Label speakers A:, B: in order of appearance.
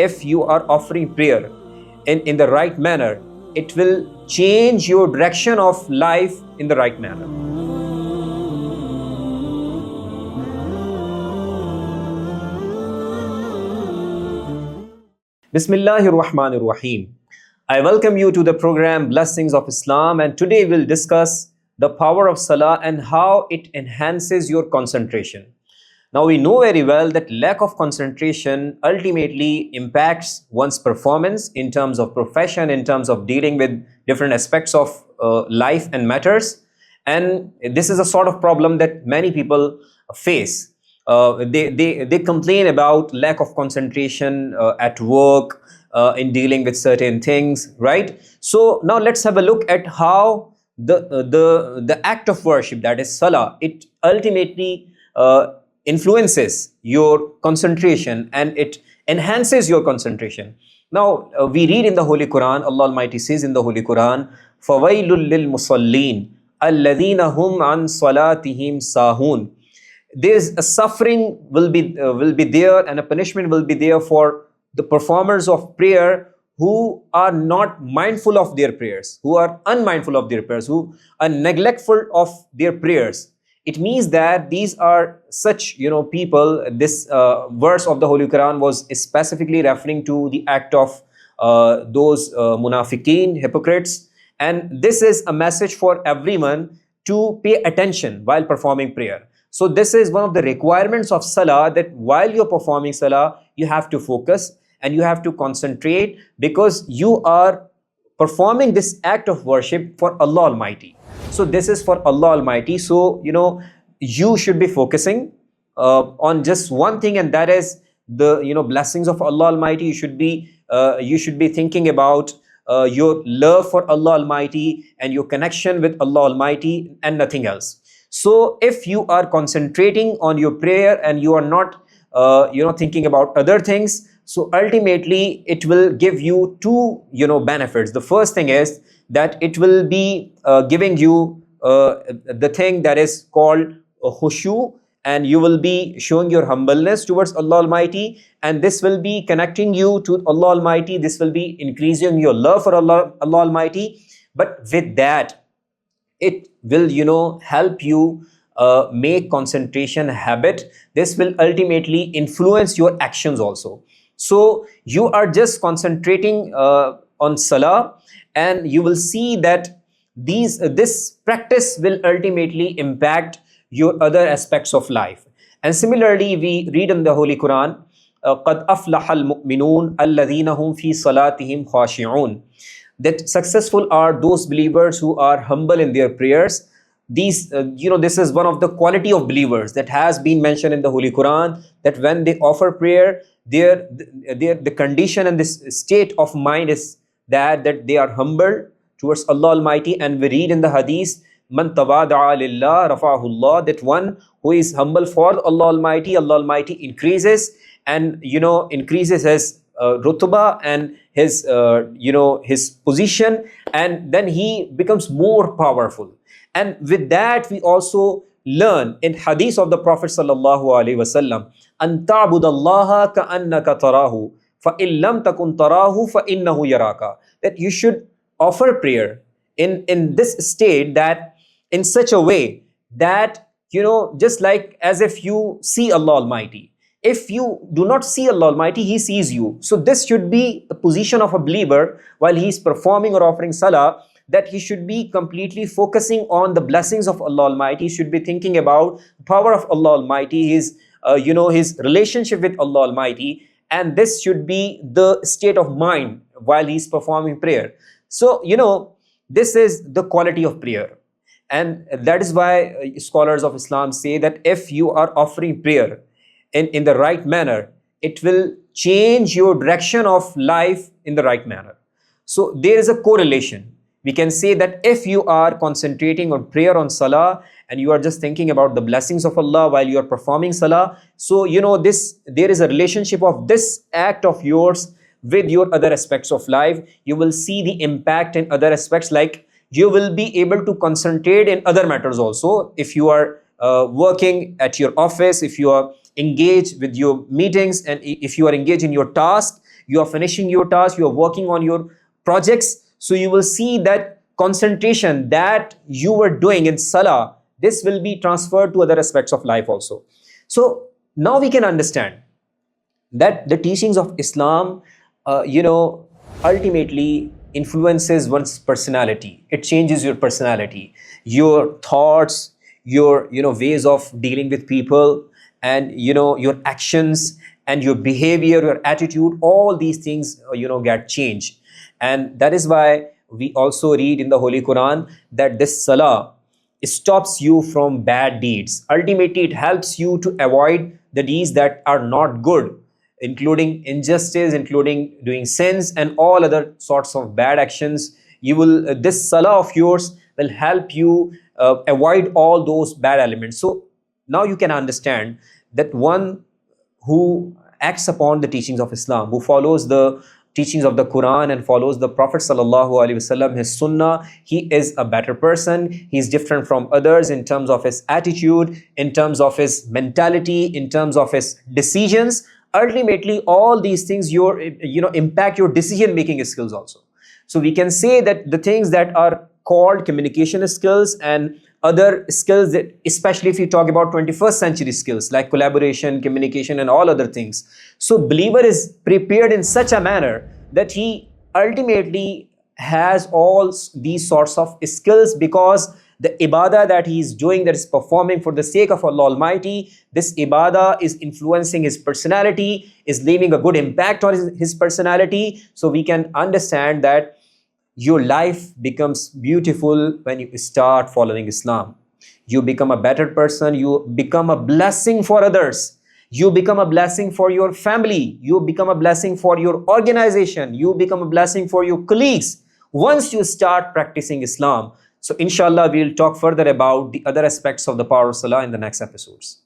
A: if you are offering prayer in the right manner, it will change your direction of life in the right manner. Bismillahir Rahmanir Rahim. I welcome you to the program Blessings of Islam, and today we'll discuss the power of Salah and how it enhances your concentration. Now we know very well that lack of concentration ultimately impacts one's performance in terms of profession, in terms of dealing with different aspects of life and matters. And this is a sort of problem that many people face. They complain about lack of concentration at work, in dealing with certain things, right? So now let's have a look at how the act of worship, that is Salah, it ultimately influences your concentration and it enhances your concentration. Now we read in the Holy Quran, Allah Almighty says in the Holy Quran, فَوَيْلٌ لِلْمُصَلِّينَ الَّذِينَ هُمْ عَنْ صَلَاتِهِمْ سَاهُونَ. There's a suffering will be there, and a punishment will be there for the performers of prayer who are not mindful of their prayers, who are unmindful of their prayers, who are neglectful of their prayers. It means that these are such people. This verse of the Holy Quran was specifically referring to the act of those munafiqeen, hypocrites, and this is a message for everyone to pay attention while performing prayer. So this is one of the requirements of Salah, that while you're performing Salah, you have to focus and you have to concentrate, because you are performing this act of worship for Allah Almighty. So this is for Allah Almighty. So, you should be focusing on just one thing, and that is the, blessings of Allah Almighty. You should be thinking about your love for Allah Almighty and your connection with Allah Almighty and nothing else. So if you are concentrating on your prayer and you are not thinking about other things, so ultimately it will give you two benefits. The first thing is that it will be giving you the thing that is called khushu, and you will be showing your humbleness towards Allah Almighty, and this will be connecting you to Allah Almighty. This will be increasing your love for Allah Almighty. But with that, it will help you make concentration a habit. This will ultimately influence your actions also. So you are just concentrating on Salah, and you will see that this practice will ultimately impact your other aspects of life. And similarly, we read in the Holy Quran, قَدْ أَفْلَحَ الْمُؤْمِنُونَ الَّذِينَ هُمْ فِي صَلَاتِهِمْ خَاشِعُونَ. That successful are those believers who are humble in their prayers. These, this is one of the quality of believers that has been mentioned in the Holy Quran, that when they offer prayer, the condition and this state of mind is that they are humble towards Allah Almighty. And we read in the Hadith, Man tawada'a lillah rafa'ahu Allah, that one who is humble for Allah Almighty, Allah Almighty increases and increases his rutba and his his position, and then he becomes more powerful. And with that, we also learn in hadith of the Prophet sallallahu alaihi wasallam, an ta'budallaha ka'annaka tarahu fa in lam takun tarahu fa innahu yaraka, that you should offer prayer in this state, that in such a way that just like as if you see Allah Almighty. If you do not see Allah Almighty, He sees you. So this should be the position of a believer while he is performing or offering Salah, that he should be completely focusing on the blessings of Allah Almighty. He should be thinking about the power of Allah Almighty, his relationship with Allah Almighty, and this should be the state of mind while he is performing prayer. So this is the quality of prayer, and that is why scholars of Islam say that if you are offering prayer in the right manner, it will change your direction of life in the right manner. So there is a correlation. We can say that if you are concentrating on prayer, on Salah, and you are just thinking about the blessings of Allah while you are performing Salah, so there is a relationship of this act of yours with your other aspects of life. You will see the impact in other aspects, like you will be able to concentrate in other matters also. If you are working at your office, if you are engaged with your meetings, and if you are engaged in your task, you are finishing your task, you are working on your projects. So you will see that concentration that you were doing in Salah, this will be transferred to other aspects of life also. So now we can understand that the teachings of Islam, ultimately influences one's personality. It changes your personality, your thoughts, your ways of dealing with people, and your actions and your behavior, your attitude. All these things get changed, and that is why we also read in the Holy Quran that this Salah stops you from bad deeds. Ultimately, it helps you to avoid the deeds that are not good, including injustice, including doing sins and all other sorts of bad actions. You will this Salah of yours will help you avoid all those bad elements. So now you can understand that one who acts upon the teachings of Islam, who follows the teachings of the Quran and follows the Prophet sallallahu alaihi wasallam, his sunnah, he is a better person. He is different from others in terms of his attitude, in terms of his mentality, in terms of his decisions. Ultimately, all these things impact your decision making skills also. So we can say that the things that are called communication skills and other skills, that especially if you talk about 21st century skills like collaboration, communication and all other things, so believer is prepared in such a manner that he ultimately has all these sorts of skills, because the ibadah that he is doing, that is performing for the sake of Allah Almighty, this ibadah is influencing his personality, is leaving a good impact on his personality. So we can understand that your life becomes beautiful when you start following Islam. You become a better person, you become a blessing for others, you become a blessing for your family, you become a blessing for your organization, you become a blessing for your colleagues once you start practicing Islam. So inshallah, we'll talk further about the other aspects of the power of Salah in the next episodes.